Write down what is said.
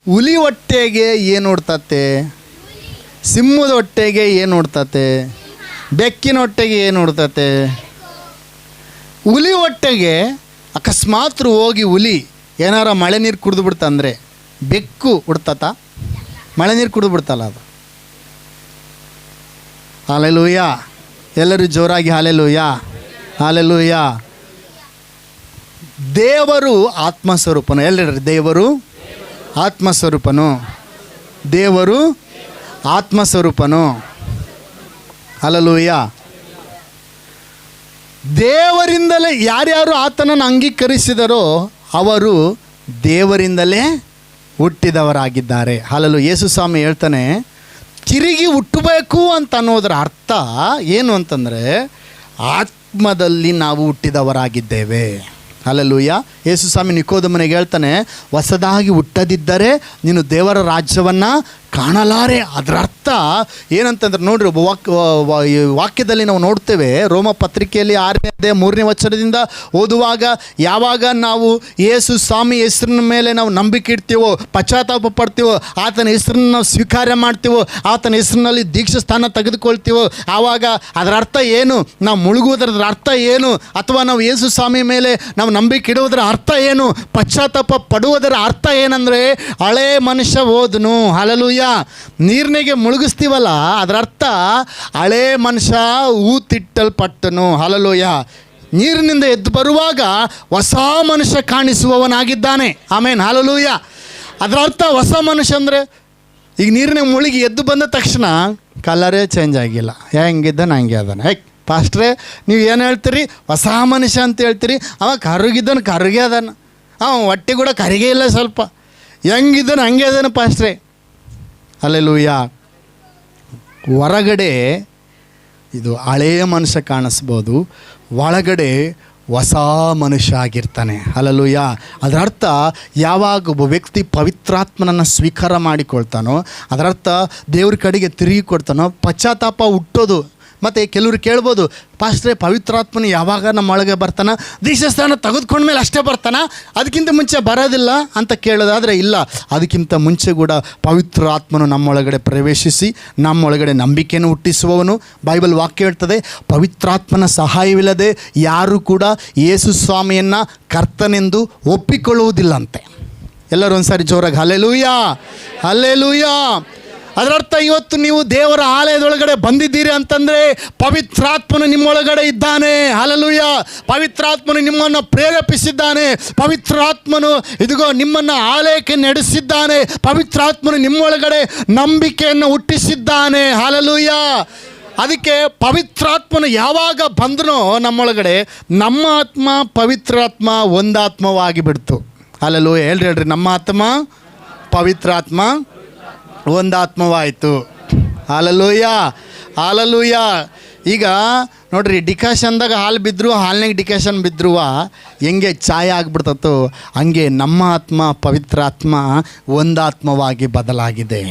ಹುಲಿ ಹೊಟ್ಟೆಗೆ ಏನು ಹುಡ್ತತೆ? ಸಿಂಹದ ಹೊಟ್ಟೆಗೆ ಏನು ಹುಡ್ತತೆ? ಬೆಕ್ಕಿನ ಹೊಟ್ಟೆಗೆ ಏನು ಹುಡ್ತತೆ? ಹುಲಿ ಹೊಟ್ಟೆಗೆ ಅಕಸ್ಮಾತ್ ಹೋಗಿ ಹುಲಿ ಏನಾರ ಮಳೆ ನೀರು ಕುಡಿದು ಬಿಡ್ತಂದರೆ ಬೆಕ್ಕು ಹುಡ್ತತ? ಮಳೆ ನೀರು ಕುಡಿದು ಬಿಡ್ತಲ್ಲ ಅದು. ಹಾಲೆಲೂಯ. ಎಲ್ಲರೂ ಜೋರಾಗಿ ಹಾಲೆಲೂಯ, ಹಾಲೆಲೂಯ. ದೇವರು ಆತ್ಮಸ್ವರೂಪನು. ಎಲ್ಲರೂ ದೇವರು ಆತ್ಮಸ್ವರೂಪನು, ದೇವರು ಆತ್ಮಸ್ವರೂಪನು. ಹಾಲೆಲೂಯ. ದೇವರಿಂದಲೇ ಯಾರ್ಯಾರು ಆತನನ್ನು ಅಂಗೀಕರಿಸಿದರೋ ಅವರು ದೇವರಿಂದಲೇ ಹುಟ್ಟಿದವರಾಗಿದ್ದಾರೆ. ಹಾಲೆಲೂಯ. ಯೇಸು ಸ್ವಾಮಿ ಹೇಳ್ತಾನೆ, ತಿರುಗಿ ಹುಟ್ಟಬೇಕು ಅಂತ ಅನ್ನೋದರ ಅರ್ಥ ಏನು ಅಂತಂದರೆ ಆತ್ಮದಲ್ಲಿ ನಾವು ಹುಟ್ಟಿದವರಾಗಿದ್ದೇವೆ. ಹಾಲೆಲೂಯ. ಯೇಸು ಸ್ವಾಮಿ ನಿಕೋದೇಮನಿಗೆ ಹೇಳ್ತಾನೆ, ಹೊಸದಾಗಿ ಹುಟ್ಟದಿದ್ದರೆ ನೀನು ದೇವರ ರಾಜ್ಯವನ್ನು ಕಾಣಲಾರೆ. ಅದರ ಅರ್ಥ ಏನಂತಂದ್ರೆ ನೋಡ್ರಿ, ವಾಕ್ಯದಲ್ಲಿ ನಾವು ನೋಡ್ತೇವೆ, ರೋಮ ಪತ್ರಿಕೆಯಲ್ಲಿ 6ನೇ ಅಧ್ಯಾಯ 3ನೇ ವಚನದಿಂದ ಓದುವಾಗ, ಯಾವಾಗ ನಾವು ಯೇಸು ಸ್ವಾಮಿ ಹೆಸರಿನ ಮೇಲೆ ನಾವು ನಂಬಿಕೆ ಇಡ್ತೀವೋ, ಪಶ್ಚಾತ್ತಾಪ ಪಡ್ತೀವೋ, ಆತನ ಹೆಸರನ್ನು ನಾವು ಸ್ವೀಕಾರ ಮಾಡ್ತೀವೋ, ಆತನ ಹೆಸರಿನಲ್ಲಿ ದೀಕ್ಷಾ ಸ್ಥಾನ ತೆಗೆದುಕೊಳ್ತೀವೋ, ಆವಾಗ ಅದರ ಅರ್ಥ ಏನು? ನಾವು ಮುಳುಗುವುದರ ಅರ್ಥ ಏನು? ಅಥವಾ ನಾವು ಯೇಸು ಸ್ವಾಮಿ ಮೇಲೆ ನಾವು ನಂಬಿಕೆ ಇಡುವುದರ ಅರ್ಥ ಏನು? ಪಶ್ಚಾತ್ತಾಪ ಪಡುವುದರ ಅರ್ಥ ಏನಂದರೆ ಹಳೇ ಮನುಷ್ಯ ಹೋದನು. ಹಾಲೆಲೂಯ. ನೀರಿನಿಗೆ ಮುಳುಗಿಸ್ತೀವಲ್ಲ, ಅದರ ಅರ್ಥ ಹಳೇ ಮನುಷ್ಯ ಊತಿಟ್ಟಲ್ಪಟ್ಟನು. ಹಾಲೆಲೂಯ. ನೀರಿನಿಂದ ಎದ್ದು ಬರುವಾಗ ಹೊಸ ಮನುಷ್ಯ ಕಾಣಿಸುವವನಾಗಿದ್ದಾನೆ. ಆಮೇನ್. ಹಾಲೆಲೂಯ. ಅದರ ಅರ್ಥ ಹೊಸ ಮನುಷ್ಯ ಅಂದರೆ ಈಗ ನೀರಿನ ಮುಳುಗಿ ಎದ್ದು ಬಂದ ತಕ್ಷಣ ಕಲರೇ ಚೇಂಜ್ ಆಗಿಲ್ಲ, ಹೆಂಗಿದ್ದಾನೆ ಹಂಗೆ ಅದಾನೆ. ಪಾಸ್ಟ್ರೇ ನೀವು ಏನು ಹೇಳ್ತೀರಿ? ಹೊಸ ಮನುಷ್ಯ ಅಂತ ಹೇಳ್ತೀರಿ. ಅವ ಕರುಗಿದ್ದಾನೆ, ಕರುಗೆ ಅದಾನ. ಹೊಟ್ಟೆ ಕೂಡ ಕರಿಗೆ ಇಲ್ಲ, ಸ್ವಲ್ಪ ಹೆಂಗಿದ್ದಾನೆ ಹಂಗೆ ಅದಾನೆ ಪಾಸ್ಟ್ರೇ. ಹಲ್ಲೆಲೂಯ. ಹೊರಗಡೆ ಇದು ಹಳೆಯ ಮನುಷ್ಯ ಕಾಣಿಸ್ಬೋದು, ಒಳಗಡೆ ಹೊಸ ಮನುಷ್ಯ ಆಗಿರ್ತಾನೆ. ಹಲ್ಲೆಲೂಯ. ಅದರ ಅರ್ಥ ಯಾವಾಗ ಒಬ್ಬ ವ್ಯಕ್ತಿ ಪವಿತ್ರಾತ್ಮನನ್ನು ಸ್ವೀಕಾರ ಮಾಡಿಕೊಳ್ತಾನೋ, ಅದರರ್ಥ ದೇವ್ರ ಕಡೆಗೆ ತಿರುಗಿ ಕೊಡ್ತಾನೋ, ಪಶ್ಚಾತ್ತಾಪ ಹುಟ್ಟೋದು. ಮತ್ತು ಕೆಲವರು ಕೇಳ್ಬೋದು, ಪಾಸ್ಟ್ರೇ ಪವಿತ್ರಾತ್ಮನ ಯಾವಾಗ ನಮ್ಮೊಳಗೆ ಬರ್ತಾನೆ? ದೀಕ್ಷಾಸ್ಥಾನ ತೆಗೆದುಕೊಂಡ್ಮೇಲೆ ಅಷ್ಟೇ ಬರ್ತಾನೆ, ಅದಕ್ಕಿಂತ ಮುಂಚೆ ಬರೋದಿಲ್ಲ ಅಂತ ಕೇಳೋದಾದರೆ ಇಲ್ಲ, ಅದಕ್ಕಿಂತ ಮುಂಚೆ ಕೂಡ ಪವಿತ್ರಾತ್ಮನು ನಮ್ಮೊಳಗಡೆ ಪ್ರವೇಶಿಸಿ ನಮ್ಮೊಳಗಡೆ ನಂಬಿಕೆಯನ್ನು ಹುಟ್ಟಿಸುವವನು. ಬೈಬಲ್ ವಾಕ್ಯ ಹೇಳ್ತದೆ, ಪವಿತ್ರಾತ್ಮನ ಸಹಾಯವಿಲ್ಲದೆ ಯಾರೂ ಕೂಡ ಯೇಸು ಸ್ವಾಮಿಯನ್ನು ಕರ್ತನೆಂದು ಒಪ್ಪಿಕೊಳ್ಳುವುದಿಲ್ಲಂತೆ. ಎಲ್ಲರೂ ಒಂದು ಸಾರಿ ಜೋರಾಗಿ ಹಲ್ಲೆಲೂಯ, ಹಲ್ಲೆಲೂಯ. ಅದರರ್ಥ ಇವತ್ತು ನೀವು ದೇವರ ಆಲಯದೊಳಗಡೆ ಬಂದಿದ್ದೀರಿ ಅಂತಂದರೆ ಪವಿತ್ರಾತ್ಮನು ನಿಮ್ಮೊಳಗಡೆ ಇದ್ದಾನೆ. ಹಲ್ಲೆಲೂಯ. ಪವಿತ್ರಾತ್ಮನು ನಿಮ್ಮನ್ನು ಪ್ರೇರೇಪಿಸಿದ್ದಾನೆ. ಪವಿತ್ರಾತ್ಮನು ಇದಿಗೋ ನಿಮ್ಮನ್ನು ಆಲಯಕ್ಕೆ ನಡೆಸಿದ್ದಾನೆ. ಪವಿತ್ರಾತ್ಮನು ನಿಮ್ಮೊಳಗಡೆ ನಂಬಿಕೆಯನ್ನು ಹುಟ್ಟಿಸಿದ್ದಾನೆ. ಹಲ್ಲೆಲೂಯ. ಅದಕ್ಕೆ ಪವಿತ್ರಾತ್ಮನು ಯಾವಾಗ ಬಂದನೋ ನಮ್ಮೊಳಗಡೆ, ನಮ್ಮ ಆತ್ಮ ಪವಿತ್ರಾತ್ಮ ಒಂದಾತ್ಮವಾಗಿ ಬಿಡ್ತು. ಹಲ್ಲೆಲೂಯ. ಹೇಳ್ರಿ, ನಮ್ಮ ಆತ್ಮ ಪವಿತ್ರಾತ್ಮ ಒಂದಾತ್ಮವಾಯಿತು. Hallelujah, hallelujah. ಈಗ ನೋಡ್ರಿ, ಡಿಕಾಷನ್ದಾಗ ಹಾಲು ಬಿದ್ದರೂ, ಹಾಲಿನಾಗ ಡಿಕಾಷನ್ ಬಿದ್ದರೂ ಹೆಂಗೆ ಚಾಯ ಆಗಿಬಿಡ್ತತ್ತೋ ಹಂಗೆ ನಮ್ಮ ಆತ್ಮ ಪವಿತ್ರಾತ್ಮ ಒಂದಾತ್ಮವಾಗಿ ಬದಲಾಗಿದೆ.